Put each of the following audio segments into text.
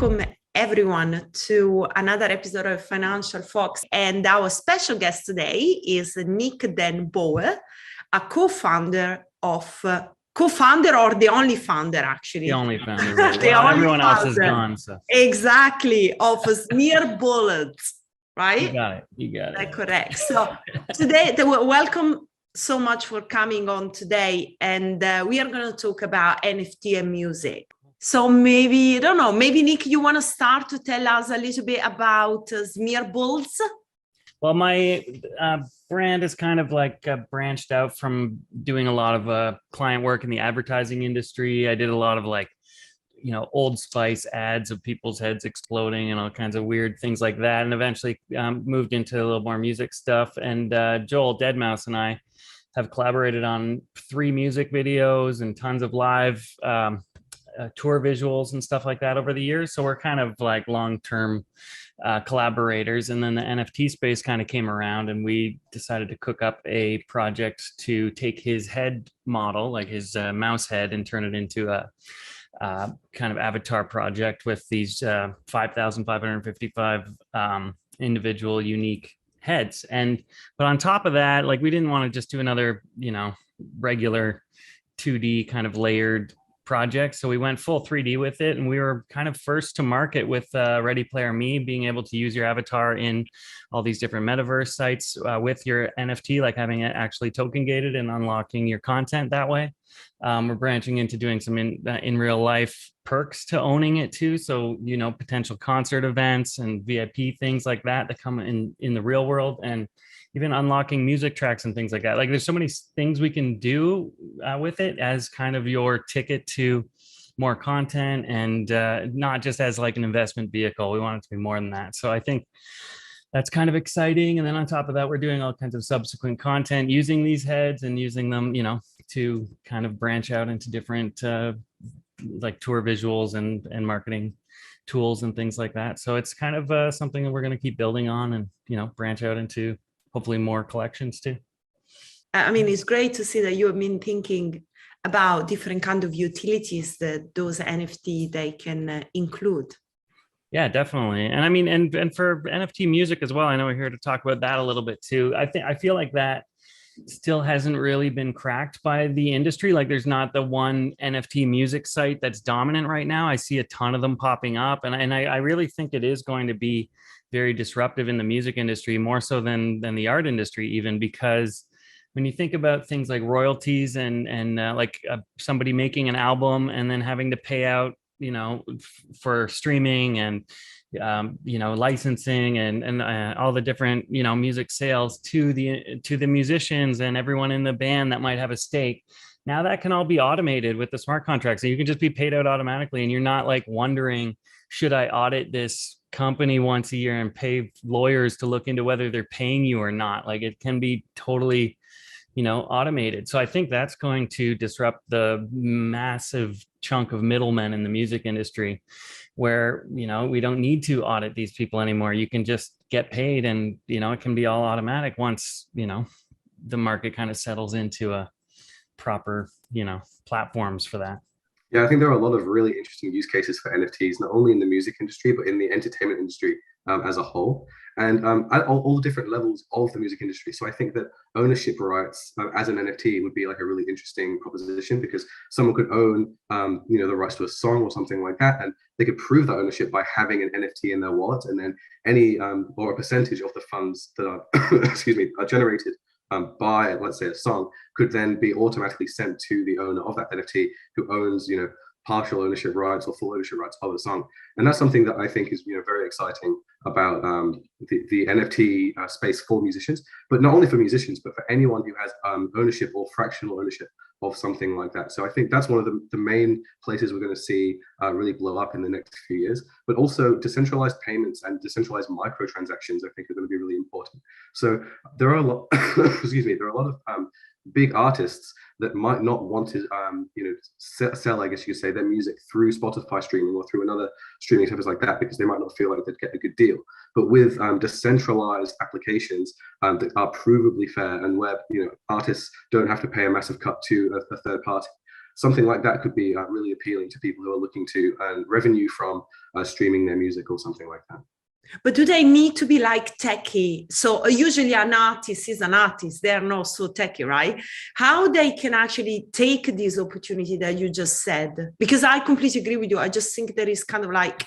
welcome everyone to another episode of FinancialFox. And our special guest today is Nick Den Boer, a co-founder or the only founder, actually. The only founder. Right? Everyone else is gone. So. Exactly, of Smearballs, right? You got it. Correct. So today, welcome so much for coming on today. And we are going to talk about NFT and music. So maybe, I don't know, maybe Nick, you want to start to tell us a little bit about Smearballs? Well, my brand is kind of like branched out from doing a lot of client work in the advertising industry. I did a lot of Old Spice ads of people's heads exploding and all kinds of weird things like that. And eventually moved into a little more music stuff. And Joel Deadmau5 and I have collaborated on 3 music videos and tons of live tour visuals and stuff like that over the years. So we're kind of like long-term collaborators. And then the NFT space kind of came around and we decided to cook up a project to take his head model, like his mouse head, and turn it into a kind of avatar project with these 5,555 individual unique heads. But on top of that, like, we didn't want to just do another, regular 2D kind of layered project. So we went full 3D with it, and we were kind of first to market with Ready Player Me, being able to use your avatar in all these different metaverse sites with your NFT, like having it actually token gated and unlocking your content that way. We're branching into doing some in real life perks to owning it too. So, potential concert events and VIP things like that come in the real world, and even unlocking music tracks and things like that. Like, there's so many things we can do with it as kind of your ticket to more content, and not just as like an investment vehicle. We want it to be more than that. So I think that's kind of exciting. And then on top of that, we're doing all kinds of subsequent content using these heads and using them, to kind of branch out into different like tour visuals and marketing tools and things like that. So it's kind of something that we're going to keep building on and, branch out into hopefully more collections too. I mean, it's great to see that you have been thinking about different kind of utilities that those NFT they can include. Yeah, definitely. And I mean, and for NFT music as well, I know we're here to talk about that a little bit too. I feel like that still hasn't really been cracked by the industry. Like, there's not the one NFT music site that's dominant right now. I see a ton of them popping up, and I really think it is going to be very disruptive in the music industry, more so than the art industry, even, because when you think about things like royalties and somebody making an album and then having to pay out, for streaming and licensing and all the different music sales to the musicians and everyone in the band that might have a stake. Now that can all be automated with the smart contracts, and you can just be paid out automatically, and you're not like wondering, should I audit this company once a year and pay lawyers to look into whether they're paying you or not? Like, it can be totally automated. So I think that's going to disrupt the massive chunk of middlemen in the music industry, where, we don't need to audit these people anymore. You can just get paid, and, it can be all automatic once, the market kind of settles into a proper, platforms for that. Yeah, I think there are a lot of really interesting use cases for NFTs, not only in the music industry, but in the entertainment industry as a whole, and at all the different levels of the music industry. So I think that ownership rights as an NFT would be like a really interesting proposition, because someone could own, the rights to a song or something like that, and they could prove that ownership by having an NFT in their wallet, and then any or a percentage of the funds that are, are generated by, let's say, a song, could then be automatically sent to the owner of that NFT, who owns, partial ownership rights or full ownership rights of the song. And that's something that I think is, very exciting about the NFT space for musicians, but not only for musicians, but for anyone who has ownership or fractional ownership of something like that. So I think that's one of the main places we're going to see really blow up in the next few years. But also decentralized payments and decentralized microtransactions, I think, are going to be really important. So there are a lot, there are a lot of big artists that might not want to, sell, I guess you could say, their music through Spotify streaming or through another streaming service like that, because they might not feel like they'd get a good deal. But with decentralized applications that are provably fair, and where artists don't have to pay a massive cut to a third party, something like that could be really appealing to people who are looking to earn revenue from streaming their music or something like that. But do they need to be like techie? So usually an artist is an artist. They're not so techie, right? How they can actually take this opportunity that you just said? Because I completely agree with you. I just think there is kind of like,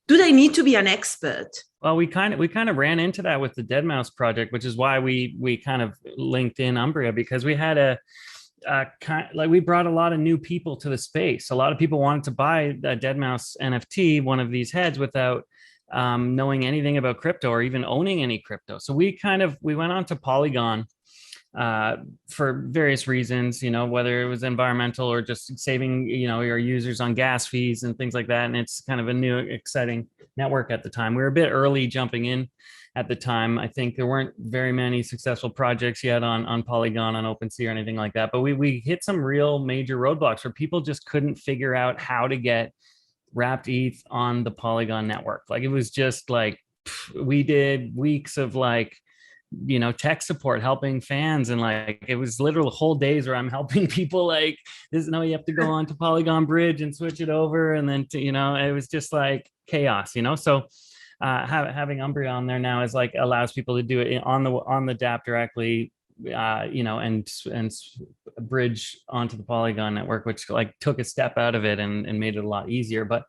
do they need to be an expert? Well, we kind of ran into that with the Deadmau5 project, which is why we kind of linked in Umbria, because we had we brought a lot of new people to the space. A lot of people wanted to buy a Deadmau5 NFT, one of these heads, without knowing anything about crypto or even owning any crypto. So we went on to Polygon for various reasons, whether it was environmental or just saving, your users on gas fees and things like that. And it's kind of a new, exciting network at the time. We were a bit early jumping in at the time. I think there weren't very many successful projects yet on Polygon, on OpenSea or anything like that. But we hit some real major roadblocks where people just couldn't figure out how to get wrapped ETH on the Polygon network. Like, it was just like, we did weeks of tech support, helping fans, and it was literal whole days where I'm helping people you have to go on to Polygon Bridge and switch it over, and then it was just like chaos. So having Umbria on there now is allows people to do it on the DApp directly, and bridge onto the Polygon network, which took a step out of it and made it a lot easier. But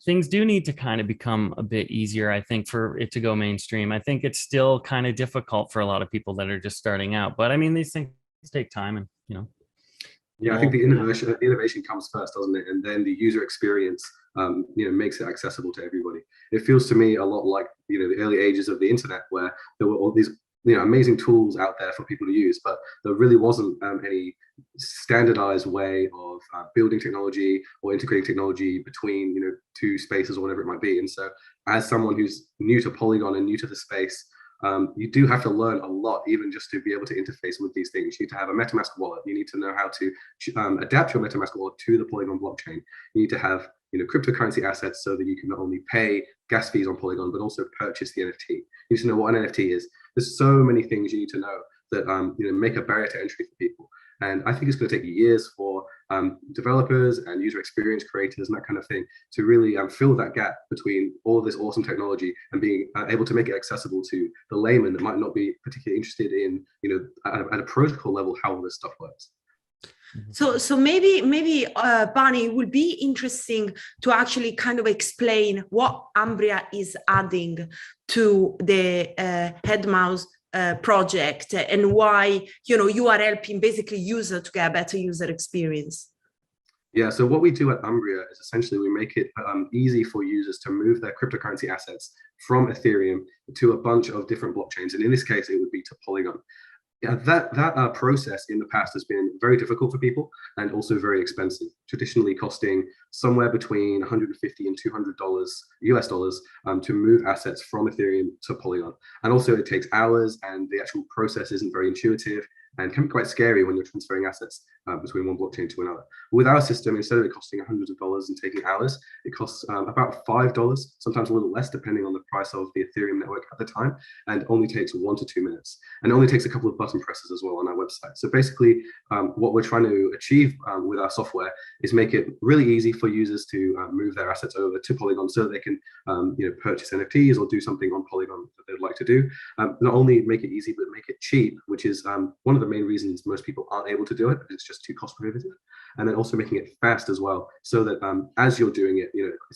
things do need to kind of become a bit easier, I think, for it to go mainstream. I think it's still kind of difficult for a lot of people that are just starting out. But I mean, these things take time, and Yeah, I think the innovation comes first, doesn't it? And then the user experience, makes it accessible to everybody. It feels to me a lot like, the early ages of the internet, where there were all these, amazing tools out there for people to use, but there really wasn't any standardized way of building technology or integrating technology between, two spaces or whatever it might be. And so, as someone who's new to Polygon and new to the space, you do have to learn a lot, even just to be able to interface with these things. You need to have a MetaMask wallet. You need to know how to adapt your MetaMask wallet to the Polygon blockchain. You need to have cryptocurrency assets so that you can not only pay gas fees on Polygon, but also purchase the NFT. You need to know what an NFT is. There's so many things you need to know that make a barrier to entry for people. And I think it's going to take years for developers and user experience creators and that kind of thing to really fill that gap between all of this awesome technology and being able to make it accessible to the layman that might not be particularly interested in, at a protocol level, how all this stuff works. So maybe Barney, it would be interesting to actually kind of explain what Umbria is adding to the Deadmau5 project, and why you are helping basically user to get a better user experience. Yeah, so what we do at Umbria is essentially we make it easy for users to move their cryptocurrency assets from Ethereum to a bunch of different blockchains, and in this case it would be to Polygon. Yeah, that process in the past has been very difficult for people and also very expensive, traditionally costing somewhere between $150 and $200 US dollars to move assets from Ethereum to Polygon. And also it takes hours, and the actual process isn't very intuitive and can be quite scary when you're transferring assets between one blockchain to another. With our system, instead of it costing hundreds of dollars and taking hours, it costs about $5, sometimes a little less, depending on the price of the Ethereum network at the time, and only takes 1 to 2 minutes. And only takes a couple of button presses as well on our website. So basically, what we're trying to achieve with our software is make it really easy for users to move their assets over to Polygon so that they can purchase NFTs or do something on Polygon that they'd like to do. Not only make it easy, but make it cheap, which is one of the main reasons most people aren't able to do it, but it's just too cost prohibitive. And then also making it fast as well, so that as you're doing it,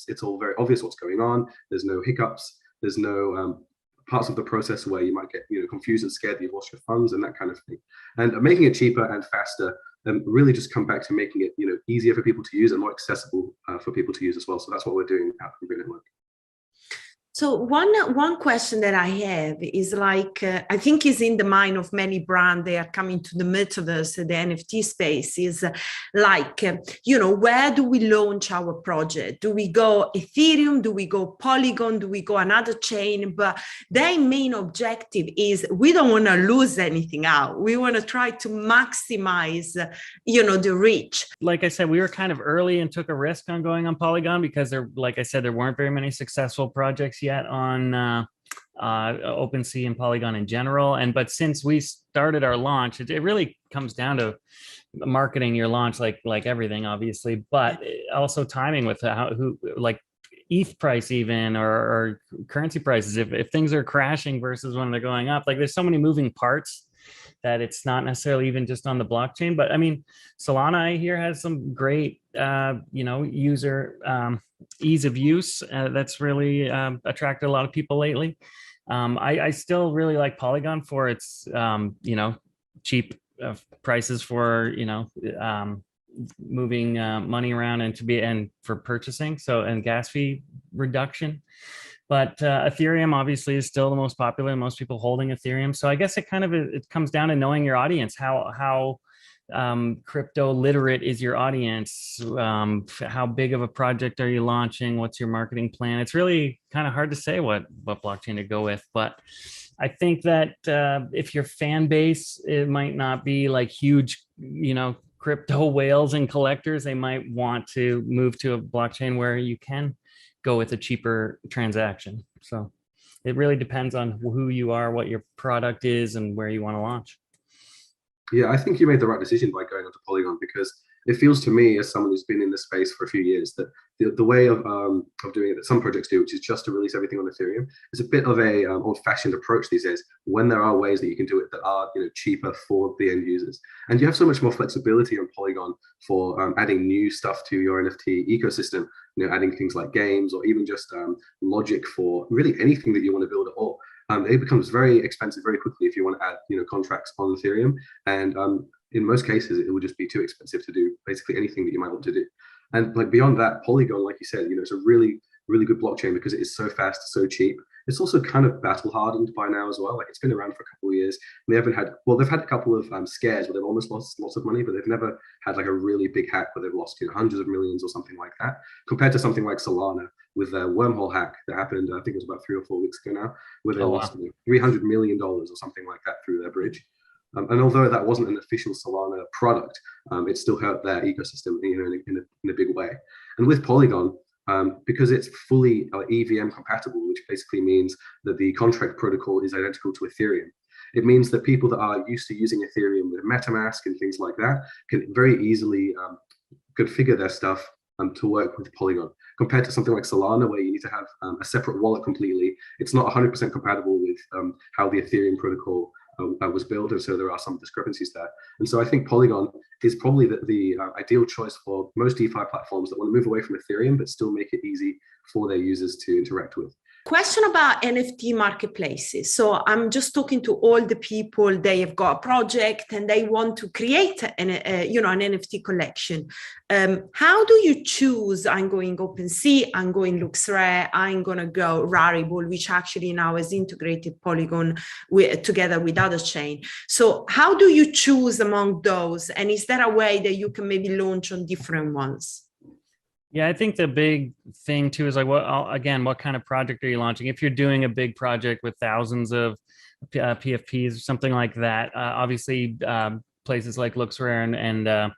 it's all very obvious what's going on. There's no hiccups. There's no parts of the process where you might get confused and scared that you've lost your funds and that kind of thing. And making it cheaper and faster really just come back to making it easier for people to use and more accessible for people to use as well. So that's what we're doing at Umbria Network. So one question that I have is I think is in the mind of many brands, they are coming to the metaverse, the NFT space, is where do we launch our project? Do we go Ethereum? Do we go Polygon? Do we go another chain? But their main objective is we don't want to lose anything out. We want to try to maximize, the reach. Like I said, we were kind of early and took a risk on going on Polygon because there weren't very many successful projects yet on OpenSea and Polygon in general. But since we started our launch, it really comes down to marketing your launch, like everything, obviously, but also timing with like ETH price even, or currency prices. If things are crashing versus when they're going up, like there's so many moving parts that it's not necessarily even just on the blockchain. But I mean, Solana, I hear, has some great, user ease of use that's really attracted a lot of people lately. I still really like Polygon for its, cheap prices for, moving money around and for purchasing. And gas fee reduction. But Ethereum obviously is still the most popular, most people holding Ethereum. So I guess it comes down to knowing your audience. How crypto literate is your audience? How big of a project are you launching? What's your marketing plan? It's really kind of hard to say what blockchain to go with. But I think that if your fan base, it might not be like huge, crypto whales and collectors. They might want to move to a blockchain where you can go with a cheaper transaction. So it really depends on who you are, what your product is, and where you want to launch. Yeah, I think you made the right decision by going onto Polygon, because it feels to me, as someone who's been in this space for a few years, that the way of doing it that some projects do, which is just to release everything on Ethereum, is a bit of a old-fashioned approach these days, when there are ways that you can do it that are cheaper for the end users. And you have so much more flexibility on Polygon for adding new stuff to your NFT ecosystem, adding things like games, or even just logic for really anything that you want to build at all. It becomes very expensive very quickly if you want to add contracts on Ethereum, and in most cases it would just be too expensive to do basically anything that you might want to do. And like beyond that, Polygon, like you said, it's a really good blockchain because it is so fast, so cheap. It's also kind of battle hardened by now as well. Like, it's been around for a couple of years. And they've had a couple of scares where they've almost lost lots of money, but they've never had like a really big hack where they've lost hundreds of millions or something like that, compared to something like Solana with a wormhole hack that happened, I think it was about 3 or 4 weeks ago now, where they lost $300 million or something like that through their bridge. And although that wasn't an official Solana product, it still hurt their ecosystem in a big way. And with Polygon, because it's fully EVM compatible, which basically means that the contract protocol is identical to Ethereum, it means that people that are used to using Ethereum with MetaMask and things like that can very easily configure their stuff to work with Polygon, compared to something like Solana, where you need to have a separate wallet completely. It's not 100% compatible with how the Ethereum protocol was built, and so there are some discrepancies there. And so I think Polygon is probably the ideal choice for most DeFi platforms that want to move away from Ethereum but still make it easy for their users to interact with. Question about NFT marketplaces. So I'm just talking to all the people, they have got a project and they want to create an NFT collection. How do you choose? I'm going OpenSea, I'm going LuxRare, I'm going to go Rarible, which actually now has integrated Polygon together with other chain. So how do you choose among those? And is there a way that you can maybe launch on different ones? Yeah, I think the big thing too is like, what kind of project are you launching? If you're doing a big project with thousands of PFPs or something like that, obviously places like LuxRare and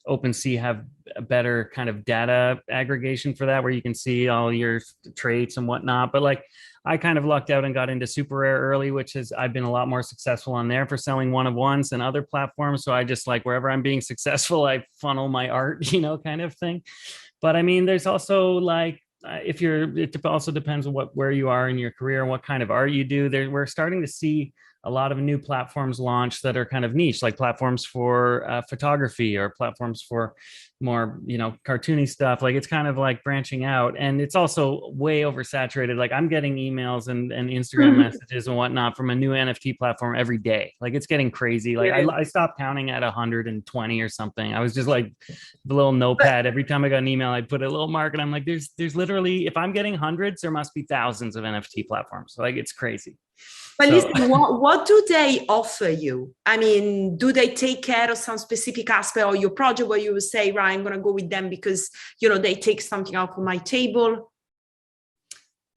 OpenSea have a better kind of data aggregation for that, where you can see all your traits and whatnot. But like, I kind of lucked out and got into super rare early, which is, I've been a lot more successful on there for selling one of ones than other platforms. So I just like, wherever I'm being successful, I funnel my art, kind of thing. But I mean, there's also like, it also depends on where you are in your career and what kind of art you do. We're starting to see a lot of new platforms launch that are kind of niche, like platforms for photography or platforms for more, cartoony stuff. Like, it's kind of like branching out, and it's also way oversaturated. Like, I'm getting emails and Instagram messages and whatnot from a new NFT platform every day. Like, it's getting crazy. Like, I stopped counting at 120 or something. I was just like the little notepad. Every time I got an email, I'd put a little mark, and I'm like, there's literally, if I'm getting hundreds, there must be thousands of NFT platforms. Like, it's crazy. But listen, what do they offer you? I mean, do they take care of some specific aspect of your project where you would say, right, I'm going to go with them because, they take something out of my table?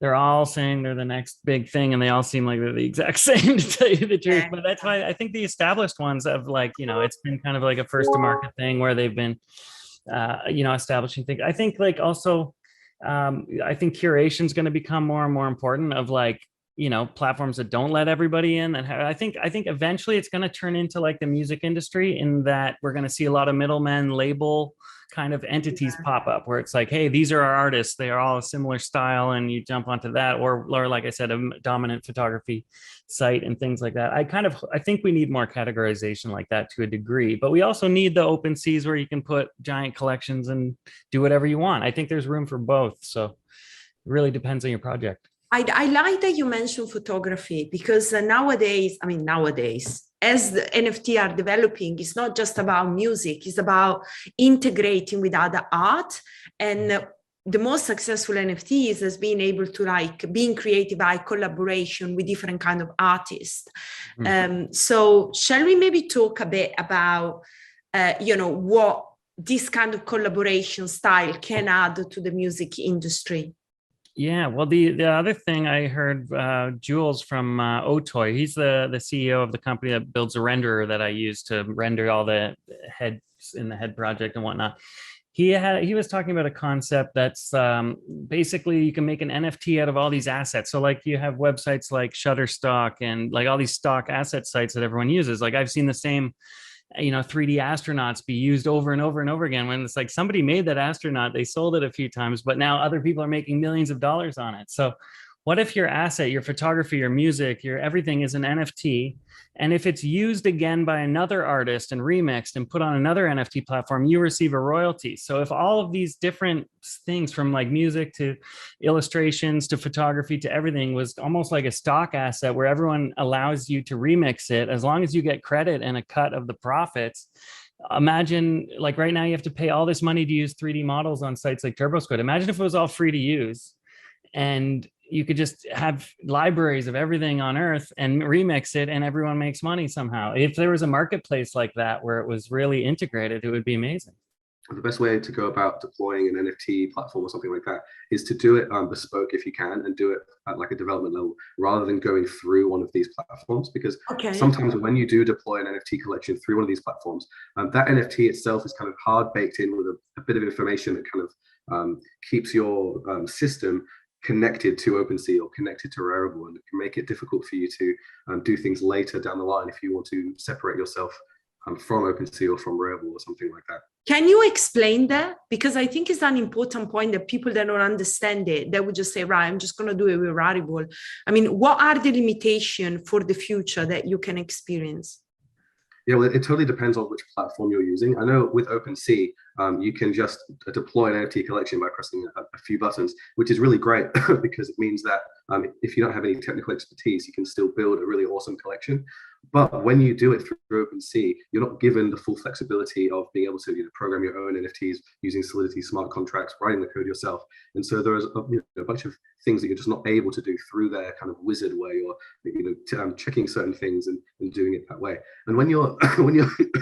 They're all saying they're the next big thing, and they all seem like they're the exact same, to tell you the truth. But that's why I think the established ones have, like, it's been kind of like a first to market thing where they've been, establishing things. I think, like, also, I think curation is going to become more and more important, of like, platforms that don't let everybody in. And I think eventually it's going to turn into like the music industry, in that we're going to see a lot of middlemen label kind of entities pop up, where it's like, hey, these are our artists, they are all a similar style, and you jump onto that, or like I said, a dominant photography site and things like that. I think we need more categorization like that to a degree, but we also need the open seas where you can put giant collections and do whatever you want. I think there's room for both, so it really depends on your project. I like that you mentioned photography, because nowadays, as the NFT are developing, it's not just about music, it's about integrating with other art. And the most successful NFTs has been able to like being creative by collaboration with different kind of artists. So shall we maybe talk a bit about, what this kind of collaboration style can add to the music industry? Yeah, well, the other thing I heard, Jules from Otoy, he's the CEO of the company that builds a renderer that I use to render all the heads in the head project and whatnot. He was talking about a concept that's basically you can make an NFT out of all these assets. So like you have websites like Shutterstock and like all these stock asset sites that everyone uses. Like I've seen the same 3D astronauts be used over and over and over again, when it's like somebody made that astronaut, they sold it a few times, but now other people are making millions of dollars on it. So what if your asset, your photography, your music, your everything is an NFT? And if it's used again by another artist and remixed and put on another NFT platform, you receive a royalty. So if all of these different things, from like music to illustrations to photography to everything, was almost like a stock asset where everyone allows you to remix it, as long as you get credit and a cut of the profits. Imagine, like right now you have to pay all this money to use 3D models on sites like TurboSquid. Imagine if it was all free to use, and you could just have libraries of everything on earth and remix it, and everyone makes money somehow. If there was a marketplace like that where it was really integrated, it would be amazing. The best way to go about deploying an NFT platform or something like that is to do it bespoke if you can, and do it at like a development level rather than going through one of these platforms. Because sometimes when you do deploy an NFT collection through one of these platforms, that NFT itself is kind of hard baked in with a bit of information that kind of keeps your system connected to OpenSea or connected to Rarible, and it can make it difficult for you to do things later down the line if you want to separate yourself from OpenSea or from Rarible or something like that. Can you explain that? Because I think it's an important point that people that don't understand it, they would just say, right, I'm just going to do it with Rarible. I mean, what are the limitations for the future that you can experience? Yeah, well, it totally depends on which platform you're using. I know with OpenSea, you can just deploy an NFT collection by pressing a few buttons, which is really great because it means that if you don't have any technical expertise, you can still build a really awesome collection. But when you do it through OpenSea, you're not given the full flexibility of being able to program your own NFTs using Solidity smart contracts, writing the code yourself. And so there's a bunch of things that you're just not able to do through their kind of wizard way, or checking certain things and doing it that way. And when you're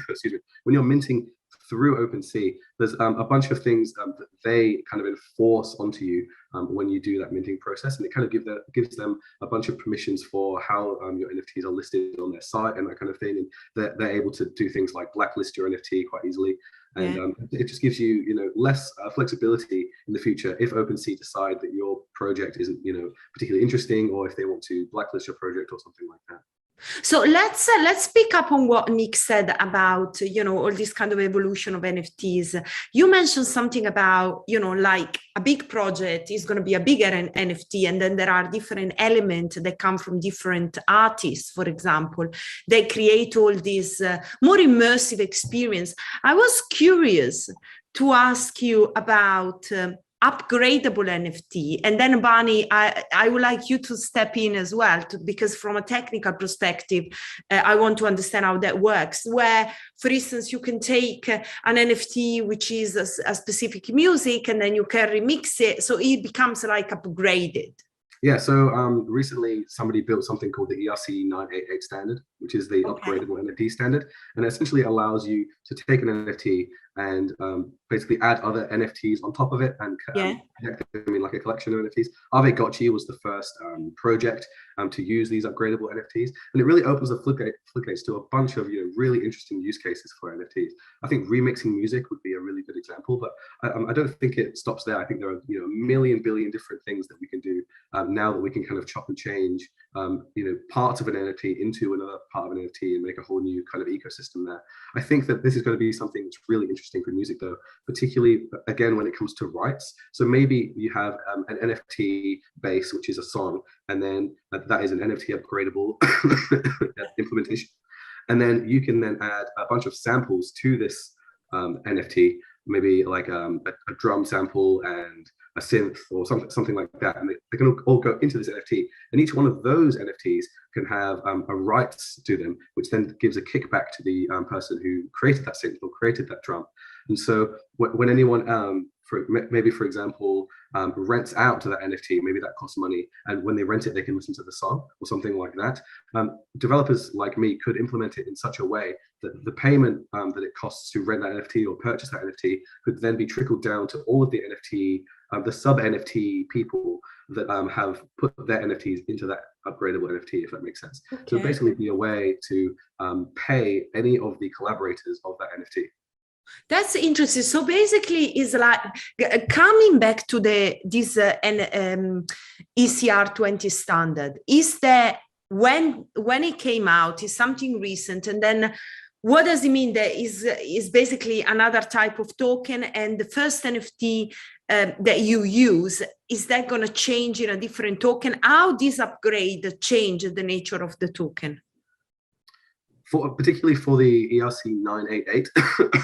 excuse me, when you're minting through OpenSea, there's a bunch of things that they kind of enforce onto you when you do that minting process, and it kind of gives them a bunch of permissions for how your NFTs are listed on their site and that kind of thing, and they're able to do things like blacklist your NFT quite easily, and it just gives you less flexibility in the future if OpenSea decide that your project isn't particularly interesting, or if they want to blacklist your project or something like that. So let's pick up on what Nick said about all this kind of evolution of NFTs. You mentioned something about like a big project is going to be a bigger NFT, and then there are different elements that come from different artists. For example, they create all this more immersive experience. I was curious to ask you about upgradable NFT. And then Barney, I would like you to step in as well, because from a technical perspective, I want to understand how that works, where, for instance, you can take an NFT, which is a specific music, and then you can remix it. So it becomes like upgraded. Yeah, so recently somebody built something called the ERC 988 standard, which is the upgradable NFT standard. And it essentially allows you to take an NFT and basically add other NFTs on top of it and connect them in like a collection of NFTs. Ave Gotchi was the first project to use these upgradable NFTs. And it really opens the floodgates to a bunch of really interesting use cases for NFTs. I think remixing music would be a really good example, but I don't think it stops there. I think there are a million billion different things that we can do now that we can kind of chop and change parts of an NFT into another part of an NFT and make a whole new kind of ecosystem there. I think that this is going to be something that's really interesting for music, though, particularly again when it comes to rights. So maybe you have an NFT base, which is a song, and then that is an NFT upgradable implementation, and then you can then add a bunch of samples to this NFT, maybe like a drum sample and a synth or something like that, and they can all go into this NFT, and each one of those NFTs can have a rights to them, which then gives a kickback to the person who created that synth or created that drum. And so when anyone for example rents out to that NFT, maybe that costs money, and when they rent it they can listen to the song or something like that. Developers like me could implement it in such a way that the payment that it costs to rent that NFT or purchase that NFT could then be trickled down to all of the NFT, the sub NFT people that have put their NFTs into that upgradable NFT, if that makes sense. Okay. So basically be a way to pay any of the collaborators of that NFT. That's interesting. So basically, it's like coming back to this ECR 20 standard. Is that when it came out, is something recent, and then what does it mean? That is basically another type of token, and the first NFT that you use, is that going to change in a different token? How this upgrade change the nature of the token? Particularly for the ERC 988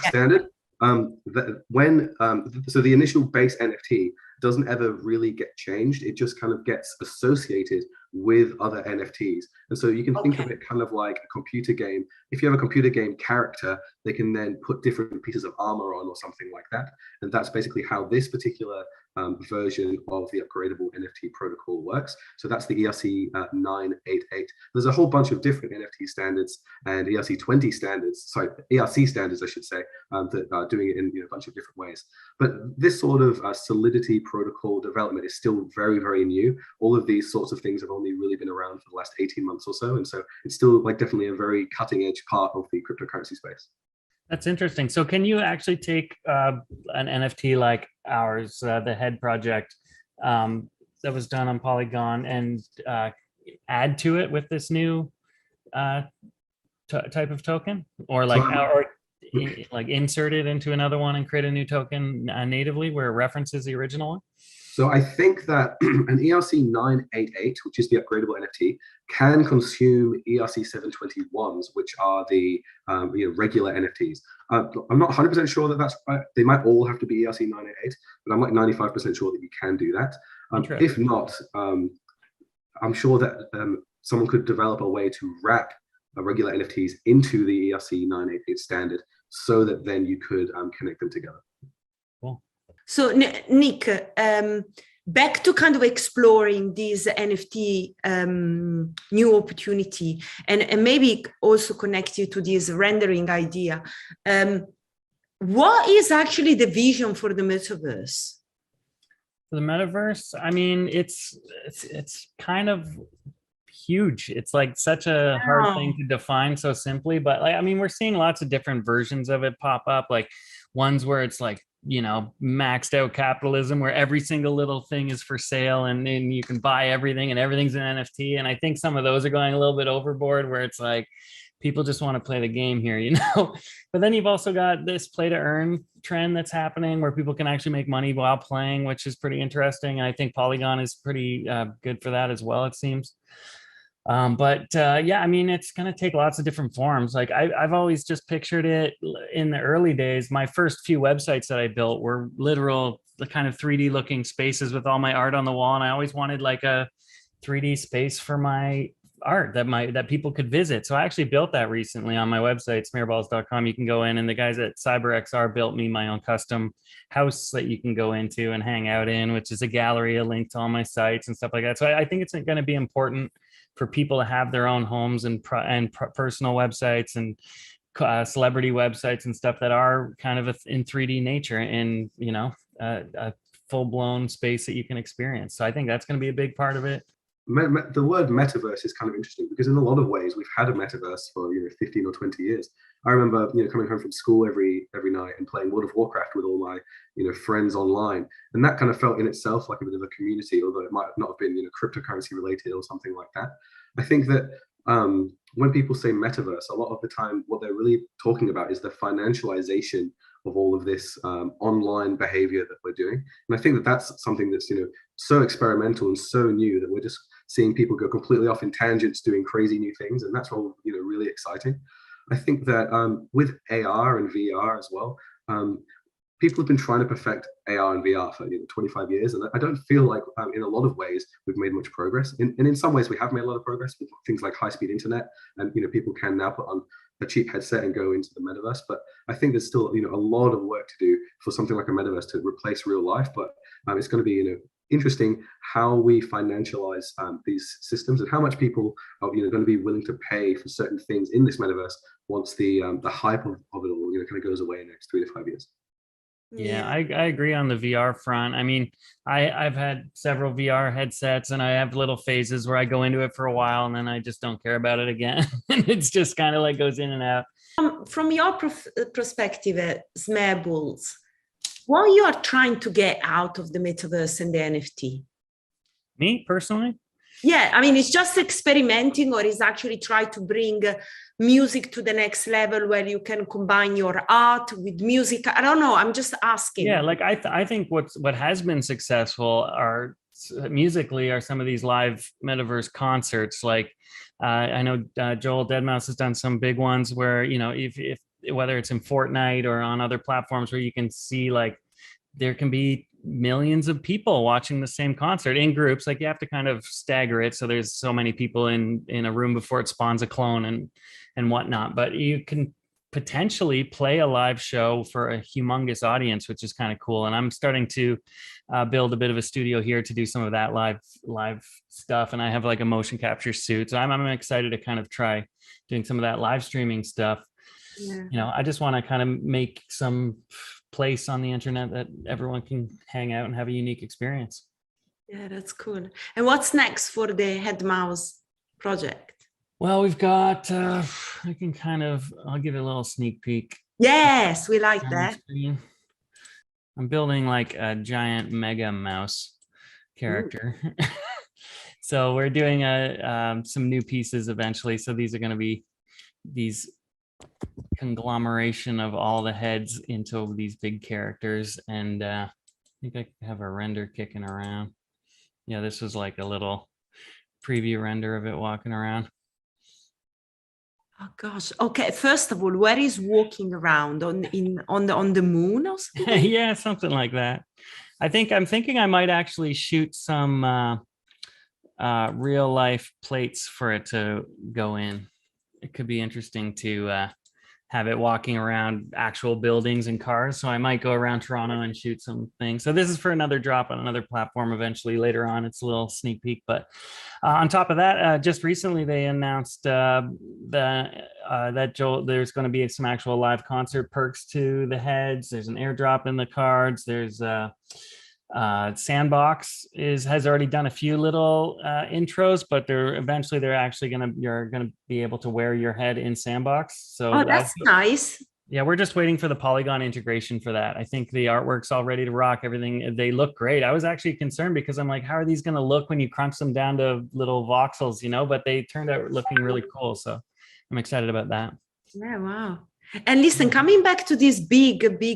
standard, so the initial base NFT doesn't ever really get changed. It just kind of gets associated with other NFTs. And so you can think of it kind of like a computer game. If you have a computer game character, they can then put different pieces of armor on or something like that. And that's basically how this particular version of the upgradable NFT protocol works. So that's the ERC 988. There's a whole bunch of different NFT standards and ERC 20 standards, sorry, ERC standards, I should say, that are doing it in a bunch of different ways. But this sort of solidity protocol development is still very, very new. All of these sorts of things have only really been around for the last 18 months or so. And so it's still like definitely a very cutting edge part of the cryptocurrency space. That's interesting. So can you actually take an NFT like ours, the head project that was done on Polygon, and add to it with this new type of token, or like like insert it into another one and create a new token natively where it references the original one? So I think that an ERC 988, which is the upgradable NFT, can consume ERC 721s, which are the regular NFTs. I'm not 100% sure that that's right. They might all have to be ERC 988, but I'm like 95% sure that you can do that. If not, I'm sure that someone could develop a way to wrap regular NFTs into the ERC 988 standard so that then you could connect them together. Cool. So Nick, back to kind of exploring this NFT new opportunity, and maybe also connect you to this rendering idea. What is actually the vision for the metaverse? The metaverse, I mean, it's kind of huge. It's like such a hard thing to define so simply, but like, I mean, we're seeing lots of different versions of it pop up, like ones where it's like, maxed out capitalism where every single little thing is for sale and then you can buy everything and everything's an NFT. And I think some of those are going a little bit overboard, where it's like people just want to play the game here, But then you've also got this play to earn trend that's happening where people can actually make money while playing, which is pretty interesting. And I think Polygon is pretty good for that as well, it seems. Yeah, I mean, it's going to take lots of different forms. Like I've always just pictured it in the early days. My first few websites that I built were literal, the kind of 3D looking spaces with all my art on the wall. And I always wanted like a 3D space for my art that people could visit. So I actually built that recently on my website, smearballs.com. You can go in, and the guys at CyberXR built me my own custom house that you can go into and hang out in, which is a gallery, a link to all my sites and stuff like that. So I think it's going to be important for people to have their own homes and personal websites and celebrity websites and stuff that are kind of in 3D nature, in a full-blown space that you can experience. So I think that's going to be a big part of it. The word metaverse is kind of interesting because in a lot of ways we've had a metaverse for 15 or 20 years. I remember coming home from school every night and playing World of Warcraft with all my friends online, and that kind of felt in itself like a bit of a community, although it might not have been cryptocurrency related or something like that. I think that when people say metaverse, a lot of the time, what they're really talking about is the financialization of all of this online behavior that we're doing. And I think that that's something that's, so experimental and so new that we're just seeing people go completely off in tangents doing crazy new things. And that's all, really exciting. I think that with AR and VR as well, people have been trying to perfect AR and VR for 25 years, and I don't feel like in a lot of ways we've made much progress. And in some ways we have made a lot of progress with things like high-speed internet, and people can now put on a cheap headset and go into the metaverse. But I think there's still a lot of work to do for something like a metaverse to replace real life. But it's going to be interesting how we financialize these systems and how much people are going to be willing to pay for certain things in this metaverse once the hype of it all kind of goes away in the next 3 to 5 years. Yeah, I agree on the VR front. I mean, I've had several VR headsets, and I have little phases where I go into it for a while and then I just don't care about it again. And it's just kind of like goes in and out. From your perspective, Smearballs, what you are trying to get out of the metaverse and the NFT? Me personally? Yeah, I mean, it's just experimenting, or is actually try to bring music to the next level where you can combine your art with music. I don't know. I'm just asking. Yeah, like I think what has been successful are musically are some of these live metaverse concerts. Like I know Joel Deadmau5 has done some big ones where if whether it's in Fortnite or on other platforms where you can see like there can be millions of people watching the same concert in groups. Like you have to kind of stagger it so there's so many people in a room before it spawns a clone and whatnot. But you can potentially play a live show for a humongous audience, which is kind of cool. And I'm starting to build a bit of a studio here to do some of that live stuff. And I have like a motion capture suit, so I'm excited to kind of try doing some of that live streaming stuff. Yeah. I just want to kind of make some place on the internet that everyone can hang out and have a unique experience. Yeah, that's cool. And what's next for the Head Mouse project? Well, we've got I'll give it a little sneak peek. Yes, we like that. I'm building like a giant mega mouse character. So we're doing some new pieces eventually. So these are going to be these conglomeration of all the heads into these big characters. And I think I have a render kicking around. Yeah, this was like a little preview render of it walking around. Oh gosh. Okay. First of all, where is walking around on the moon or something? Yeah, something like that. I'm thinking I might actually shoot some real life plates for it to go in. It could be interesting to have it walking around actual buildings and cars. So I might go around Toronto and shoot some things. So this is for another drop on another platform eventually later on. It's a little sneak peek. But on top of that, just recently they announced that there's going to be some actual live concert perks to the heads. There's an airdrop in the cards. There's Sandbox has already done a few little intros, but they're actually you're gonna be able to wear your head in Sandbox. So that's nice. Yeah, we're just waiting for the Polygon integration for that. I think the artwork's all ready to rock. Everything, they look great. I was actually concerned because I'm like, how are these gonna look when you crunch them down to little voxels, But they turned out looking really cool. So I'm excited about that. Yeah, wow. And listen, coming back to these big, heads,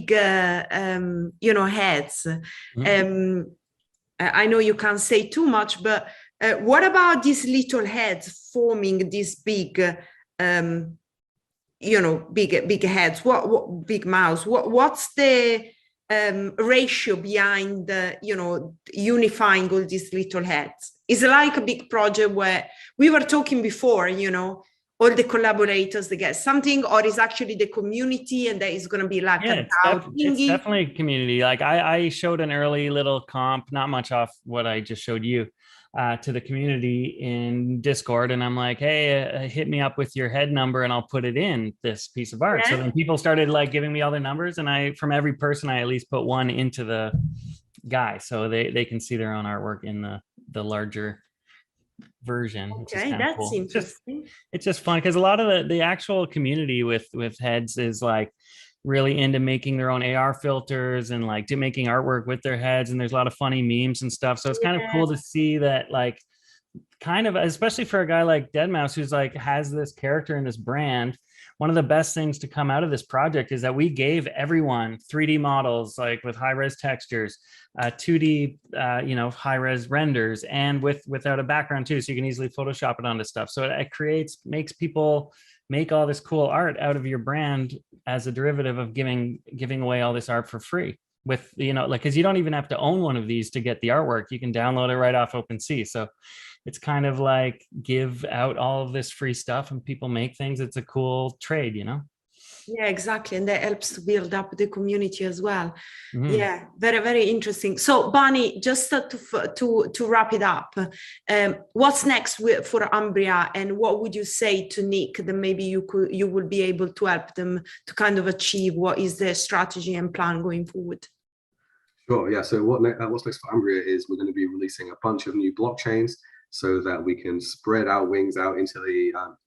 I know you can't say too much, but what about these little heads forming these big, big heads? What big mouse? What's the ratio behind, unifying all these little heads? Is it like a big project where we were talking before, all the collaborators, they get something, or is actually the community and there is going to be like it's definitely a community. Like I showed an early little comp, not much off what I just showed you, to the community in Discord. And I'm like, hey, hit me up with your head number and I'll put it in this piece of art. Yeah. So then people started like giving me all their numbers, and from every person, I at least put one into the guy. So they can see their own artwork in the larger version. Okay, that's cool. Interesting. It's just fun because a lot of the actual community with heads is like really into making their own AR filters and like making artwork with their heads, and there's a lot of funny memes and stuff. So it's kind of cool to see that like kind of, especially for a guy like Deadmau5, who's like has this character in this brand, one of the best things to come out of this project is that we gave everyone 3D models, like with high-res textures, 2D, high-res renders, and without a background too, so you can easily Photoshop it onto stuff. So it makes people make all this cool art out of your brand as a derivative of giving away all this art for free. With, because you don't even have to own one of these to get the artwork. You can download it right off OpenSea. So it's kind of like give out all of this free stuff and people make things. It's a cool trade, Yeah, exactly. And that helps to build up the community as well. Mm-hmm. Yeah, very, very interesting. So Barney, just to wrap it up, what's next for Umbria, and what would you say to Nick that maybe you would be able to help them to kind of achieve? What is their strategy and plan going forward? Sure, yeah. So what's next for Umbria is we're going to be releasing a bunch of new blockchains so that we can spread our wings out into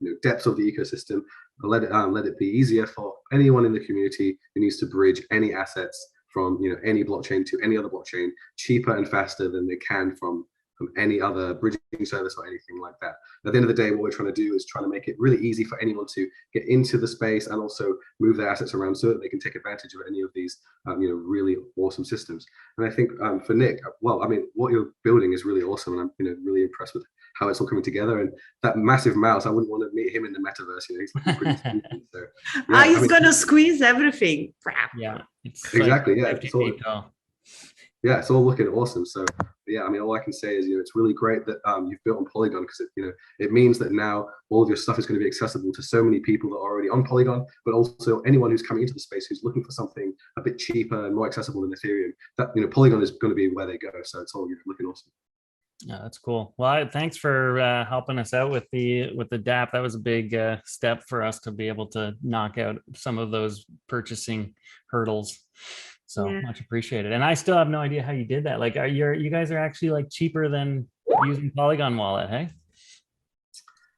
the depths of the ecosystem. Let it be easier for anyone in the community who needs to bridge any assets from any blockchain to any other blockchain cheaper and faster than they can from any other bridging service or anything like that. At the end of the day, what we're trying to do is trying to make it really easy for anyone to get into the space and also move their assets around so that they can take advantage of any of these really awesome systems. And I think for Nick, well, I mean, what you're building is really awesome, and I'm really impressed with how it's all coming together. And that massive mouse, I wouldn't want to meet him in the metaverse. He's looking pretty spooky. So, yeah, he's gonna squeeze everything. Yeah, it's exactly. Like it's all looking awesome. So yeah, I mean, all I can say is it's really great that you've built on Polygon, because it means that now all of your stuff is going to be accessible to so many people that are already on Polygon, but also anyone who's coming into the space who's looking for something a bit cheaper and more accessible than Ethereum. That Polygon is going to be where they go. So it's all looking awesome. Yeah, that's cool. Well, thanks for helping us out with the DApp. That was a big step for us to be able to knock out some of those purchasing hurdles. So much appreciated. And I still have no idea how you did that. Like, you guys are actually like cheaper than using Polygon Wallet, hey?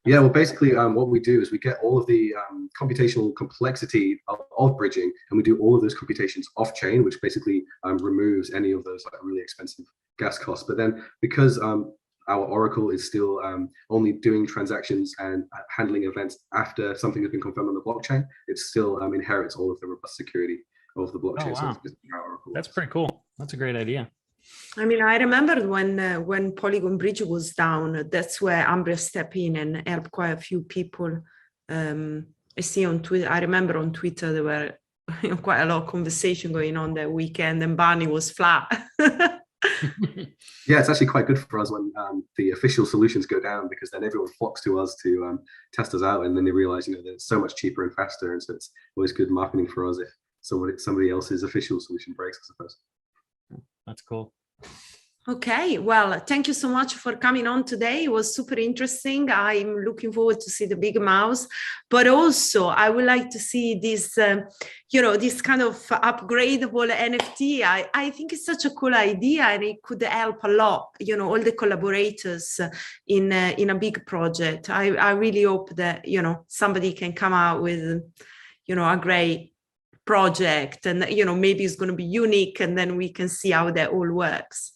Yeah, well, basically, what we do is we get all of the computational complexity of bridging, and we do all of those computations off chain, which basically removes any of those really expensive gas costs. But then, because our Oracle is still only doing transactions and handling events after something has been confirmed on the blockchain, it still inherits all of the robust security of the blockchain. Oh, wow. So that's pretty cool. That's a great idea. I mean, I remember when Polygon Bridge was down, that's where Umbria stepped in and helped quite a few people. I see on Twitter, I remember on Twitter, there were quite a lot of conversation going on that weekend, and Barney was flat. Yeah, it's actually quite good for us when the official solutions go down, because then everyone flocks to us to test us out, and then they realize that it's so much cheaper and faster, and so it's always good marketing for us if somebody else's official solution breaks, I suppose. That's cool. Okay, well, thank you so much for coming on today. It was super interesting. I'm looking forward to see the big mouse, but also I would like to see this, this kind of upgradable NFT. I think it's such a cool idea, and it could help a lot, all the collaborators in a big project. I really hope that, somebody can come out with, a great project, and maybe it's going to be unique, and then we can see how that all works.